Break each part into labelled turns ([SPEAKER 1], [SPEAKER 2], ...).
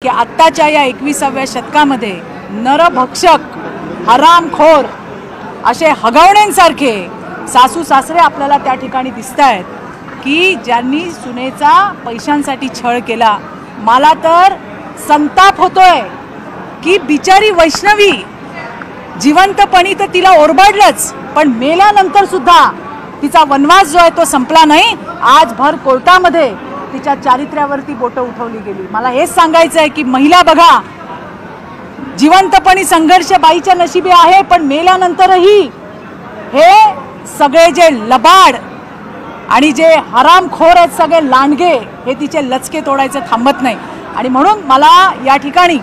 [SPEAKER 1] की आत्ताच्या या 21व्या शतकामध्ये नरभक्षक हरामखोर असे हगवण्यांसारखे सासू सासरे आपल्याला त्या ठिकाणी दिसत आहेत की ज्यांनी सुनेचा पैशांसाठी छळ केला। मला तर संताप होतोय की बिचारी वैष्णवी जिवंतपणी तर तिला ओरबाडलंच, पण मेल्यानंतर सुद्धा तिचा वनवास जो आहे तो संपला नाही। आज भर कोर्टामध्ये तिच्या चारित्र्यावरती बोटं उठवली गेली। मला हेच सांगायचं आहे की महिला बघा, जिवंतपणी संघर्ष बाईच्या नशिबी आहे, पण मेल्यानंतरही हे सगळे जे लबाड आणि जे हरामखोर आहेत सगळे लांडगे हे तिचे लचके तोडायचे थांबत नाही। आणि म्हणून मला या ठिकाणी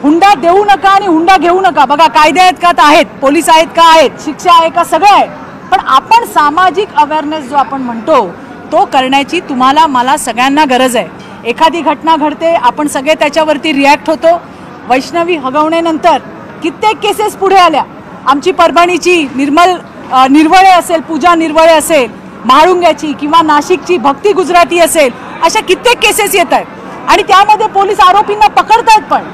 [SPEAKER 1] हुंडा देऊ नका आणि हुंडा घेऊ नका, बघा कायदे आहेत का, तर आहेत, पोलीस आहेत का, आहेत, शिक्षा आहे का, सगळं आहे, पण आपण सामाजिक अवेअरनेस जो आपण म्हणतो तो करण्याची तुम्हाला मला सगळ्यांना गरज आहे। एखादी घटना घडते, आपण सगळे त्याच्यावरती रिॲक्ट होतो। वैष्णवी हगवण्यानंतर कित्येक केसेस पुढे आल्या। आमची परभणीची निर्वळे असेल, पूजा निर्वळे असेल, म्हाळुंग्याची किंवा नाशिकची भक्ती गुजराती असेल, अशा कित्येक केसेस येत आहेत आणि त्यामध्ये पोलीस आरोपींना पकडतात, पण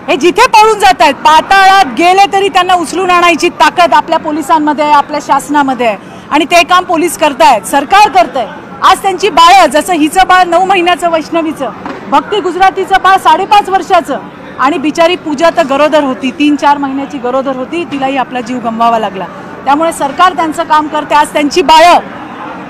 [SPEAKER 1] हे जिथे पळून जात आहेत पाताळात गेले तरी त्यांना उचलून आणायची ताकद आपल्या पोलिसांमध्ये आहे, आपल्या शासनामध्ये आहे आणि ते काम पोलीस करतायत, सरकार करतंय। आज त्यांची बाळ, जसं हिचं बाळ 9 महिन्याचं वैष्णवीचं, भक्ती गुजरातीचं बाळ 5.5 वर्षाचं आणि बिचारी पूजा तर गरोदर होती, 3-4 महिन्याची गरोदर होती, तिलाही आपला जीव गमवावा लागला। त्यामुळे सरकार त्यांचं काम करते। आज त्यांची बाळं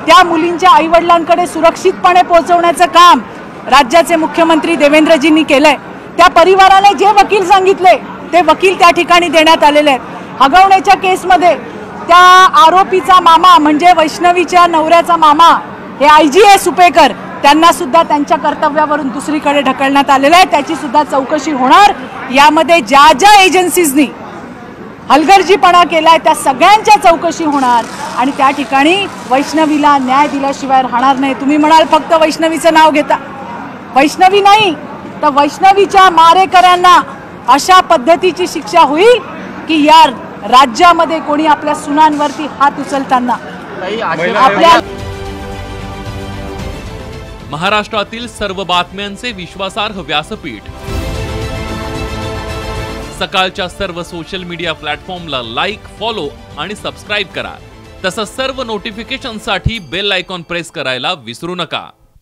[SPEAKER 1] त्या मुलींच्या आईवडिलांकडे सुरक्षितपणे पोहोचवण्याचं काम राज्याचे मुख्यमंत्री देवेंद्रजींनी केलंय। त्या परिवाराने जे वकील सांगितले ते वकील त्या ठिकाणी देण्यात आलेले आहेत। हगवण्याच्या केसमध्ये त्या आरोपीचा मामा म्हणजे वैष्णवीच्या नवऱ्याचा मामा हे IGS सुपेकर, त्यांना सुद्धा त्यांच्या कर्तव्यावरून दुसरीकडे ढकलण्यात आलेलं आहे, त्याची सुद्धा चौकशी होणार। यामध्ये ज्या ज्या एजन्सीजनी हलगर्जीपणा केलाय त्या सगळ्यांच्या चौकशी होणार आणि त्या ठिकाणी वैष्णवीला न्याय दिल्याशिवाय राहणार नाही। तुम्ही म्हणाल फक्त वैष्णवीचं नाव घेता, वैष्णवी नाही तर वैष्णवीच्या मारेकऱ्यांना अशा पद्धतीची शिक्षा होईल की यार राज्यामध्ये कोणी आपल्या सुनांवरती हात उचलताना आपल्या
[SPEAKER 2] महाराष्ट्रातील सर्व बातम्यांचे विश्वासार्ह व्यासपीठ सकाळच्या सर्व सोशल मीडिया प्लॅटफॉर्मला लाईक, फॉलो आणि सबस्क्राईब करा। तसंच सर्व नोटिफिकेशनसाठी बेल आयकॉन प्रेस करायला विसरू नका।